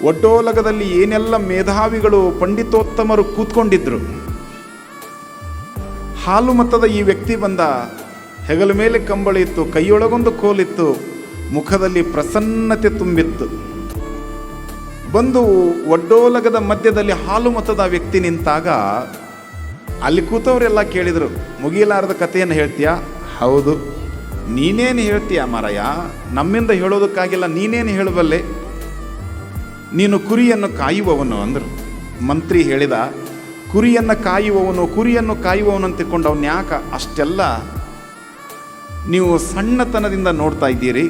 ಒಡ್ಡೋಲಗದಲ್ಲಿ ಏನೆಲ್ಲ ಮೇಧಾವಿಗಳು ಪಂಡಿತೋತ್ತಮರು ಕೂತ್ಕೊಂಡಿದ್ರು, ಹಾಲು ಮತದ ಈ ವ್ಯಕ್ತಿ ಬಂದ. ಹೆಗಲ ಮೇಲೆ ಕಂಬಳಿ ಇತ್ತು, ಕೈಯೊಳಗೊಂದು ಕೋಲಿತ್ತು, ಮುಖದಲ್ಲಿ ಪ್ರಸನ್ನತೆ ತುಂಬಿತ್ತು. ಬಂದು ಒಡ್ಡೋಲಗದ ಮಧ್ಯದಲ್ಲಿ ಹಾಲು ಮತದ ವ್ಯಕ್ತಿ ನಿಂತಾಗ ಅಲ್ಲಿ ಕೂತವರೆಲ್ಲ ಕೇಳಿದರು, ಮುಗಿಲಾರದ ಕಥೆಯನ್ನು ಹೇಳ್ತೀಯಾ? ಹೌದು. ನೀನೇನು ಹೇಳ್ತೀಯ ಮಾರಾಯ, ನಮ್ಮಿಂದ ಹೇಳೋದಕ್ಕಾಗಿಲ್ಲ, ನೀನೇನು ಹೇಳಬಲ್ಲೆ? ನೀನು ಕುರಿಯನ್ನು ಕಾಯುವವನು ಅಂದರು. ಮಂತ್ರಿ ಹೇಳಿದ, ಕುರಿಯನ್ನು ಕಾಯುವವನು ಅಂತ ತಿಳ್ಕೊಂಡು ಅವನು ಯಾಕ ಅಷ್ಟೆಲ್ಲ ನೀವು ಸಣ್ಣತನದಿಂದ ನೋಡ್ತಾ ಇದ್ದೀರಿ?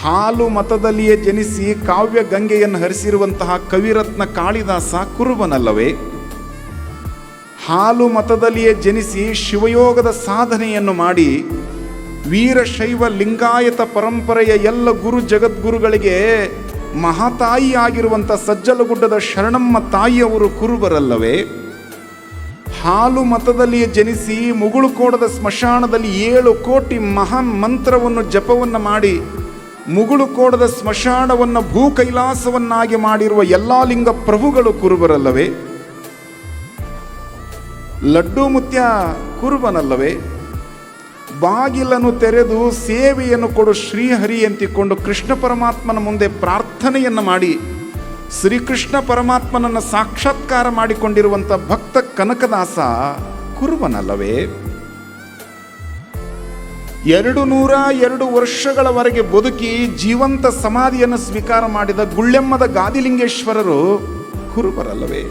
ಹಾಲು ಮತದಲ್ಲಿಯೇ ಜನಿಸಿ ಕಾವ್ಯ ಗಂಗೆಯನ್ನು ಹರಿಸಿರುವಂತಹ ಕವಿರತ್ನ ಕಾಳಿದಾಸ ಕುರುಬನಲ್ಲವೇ? ಹಾಲು ಮತದಲ್ಲಿಯೇ ಜನಿಸಿ ಶಿವಯೋಗದ ಸಾಧನೆಯನ್ನು ಮಾಡಿ ವೀರಶೈವ ಲಿಂಗಾಯತ ಪರಂಪರೆಯ ಎಲ್ಲ ಗುರು ಜಗದ್ಗುರುಗಳಿಗೆ ಮಹಾತಾಯಿಯಾಗಿರುವಂಥ ಸಜ್ಜಲಗುಡ್ಡದ ಶರಣಮ್ಮ ತಾಯಿಯವರು ಕುರುಬರಲ್ಲವೇ? ಹಾಲು ಮತದಲ್ಲಿಯೇ ಜನಿಸಿ ಮುಗುಳುಕೋಡದ ಸ್ಮಶಾನದಲ್ಲಿ 7 ಕೋಟಿ ಮಹಾನ್ ಮಂತ್ರವನ್ನು ಜಪವನ್ನು ಮಾಡಿ ಮುಗುಳುಕೋಡದ ಸ್ಮಶಾನವನ್ನು ಭೂ ಕೈಲಾಸವನ್ನಾಗಿ ಮಾಡಿರುವ ಎಲ್ಲ ಲಿಂಗ ಪ್ರಭುಗಳು ಕುರುಬರಲ್ಲವೇ? ಲಡ್ಡು ಮುತ್ಯ ಕುರುಬನಲ್ಲವೇ? ಬಾಗಿಲನ್ನು ತೆರೆದು ಸೇವೆಯನ್ನು ಕೊಡು ಶ್ರೀಹರಿ ಎಂತಿಕೊಂಡು ಕೃಷ್ಣ ಪರಮಾತ್ಮನ ಮುಂದೆ ಪ್ರಾರ್ಥನೆಯನ್ನು ಮಾಡಿ ಶ್ರೀಕೃಷ್ಣ ಪರಮಾತ್ಮನನ್ನು ಸಾಕ್ಷಾತ್ಕಾರ ಮಾಡಿಕೊಂಡಿರುವಂಥ ಭಕ್ತ ಕನಕದಾಸ ಕುರುಬನಲ್ಲವೇ? 202 ವರ್ಷಗಳವರೆಗೆ ಬದುಕಿ ಜೀವಂತ ಸಮಾಧಿಯನ್ನು ಸ್ವೀಕಾರ ಮಾಡಿದ ಗುಳ್ಳೆಮ್ಮದ ಗಾದಿಲಿಂಗೇಶ್ವರರು ಕುರುಬರಲ್ಲವೇ?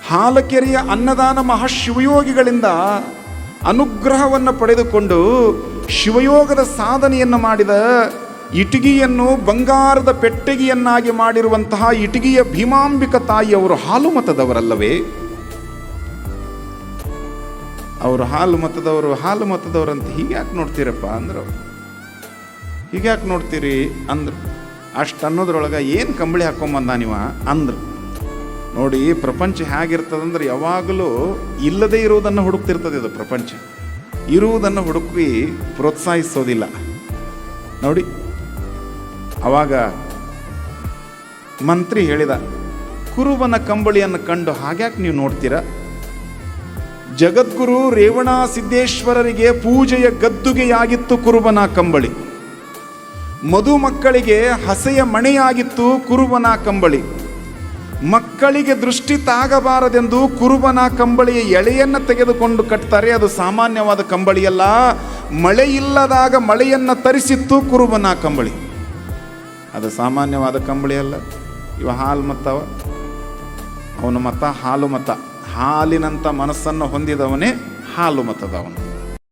ಹಾಲಕೆರೆಯ ಅನ್ನದಾನ ಮಹಾಶಿವಯೋಗಿಗಳಿಂದ ಅನುಗ್ರಹವನ್ನು ಪಡೆದುಕೊಂಡು ಶಿವಯೋಗದ ಸಾಧನೆಯನ್ನು ಮಾಡಿದ ಇಟಗಿಯನ್ನು ಬಂಗಾರದ ಪೆಟ್ಟಗಿಯನ್ನಾಗಿ ಮಾಡಿರುವಂತಹ ಇಟಗಿಯ ಭೀಮಾಂಬಿಕ ತಾಯಿಯವರು ಹಾಲು ಮತದವರಲ್ಲವೇ? ಅವರು ಹಾಲು ಮತದವರಂತ ಹೀಗ್ಯಾಕೆ ನೋಡ್ತೀರಪ್ಪ ಅಂದರು. ಹೀಗ್ಯಾಕೆ ನೋಡ್ತೀರಿ ಅಂದರು. ಅಷ್ಟು ಅನ್ನೋದ್ರೊಳಗೆ ಏನು ಕಂಬಳಿ ಹಾಕ್ಕೊಂಬಂದ ನೀವ ಅಂದರು. ನೋಡಿ, ಪ್ರಪಂಚ ಹೇಗಿರ್ತದಂದ್ರೆ ಯಾವಾಗಲೂ ಇಲ್ಲದೇ ಇರುವುದನ್ನು ಹುಡುಕ್ತಿರ್ತದೆ. ಇದು ಪ್ರಪಂಚ ಇರುವುದನ್ನು ಹುಡುಕಿ ಪ್ರೋತ್ಸಾಹಿಸೋದಿಲ್ಲ. ನೋಡಿ, ಆವಾಗ ಮಂತ್ರಿ ಹೇಳಿದ, ಕುರುಬನ ಕಂಬಳಿಯನ್ನು ಕಂಡು ಹಾಗ್ಯಾಕೆ ನೀವು ನೋಡ್ತೀರ? ಜಗದ್ಗುರು ರೇವಣ ಸಿದ್ದೇಶ್ವರರಿಗೆ ಪೂಜೆಯ ಗದ್ದುಗೆಯಾಗಿತ್ತು ಕುರುಬನ ಕಂಬಳಿ. ಮಧುಮಕ್ಕಳಿಗೆ ಹಸೆಯ ಮಣೆಯಾಗಿತ್ತು ಕುರುಬನ ಕಂಬಳಿ. ಮಕ್ಕಳಿಗೆ ದೃಷ್ಟಿ ತಾಗಬಾರದೆಂದು ಕುರುಬನ ಕಂಬಳಿಯ ಎಳೆಯನ್ನು ತೆಗೆದುಕೊಂಡು ಕಟ್ತಾರೆ. ಅದು ಸಾಮಾನ್ಯವಾದ ಕಂಬಳಿಯಲ್ಲ. ಮಳೆ ಇಲ್ಲದಾಗ ಮಳೆಯನ್ನು ತರಿಸಿತ್ತು ಕುರುಬನ ಕಂಬಳಿ. ಅದು ಸಾಮಾನ್ಯವಾದ ಕಂಬಳಿ ಅಲ್ಲ. ಇವ ಹಾಲು ಮತವ, ಅವನ ಮತ ಹಾಲು ಮತ. ಹಾಲಿನಂಥ ಮನಸ್ಸನ್ನು ಹೊಂದಿದವನೇ ಹಾಲು ಮತದವನು.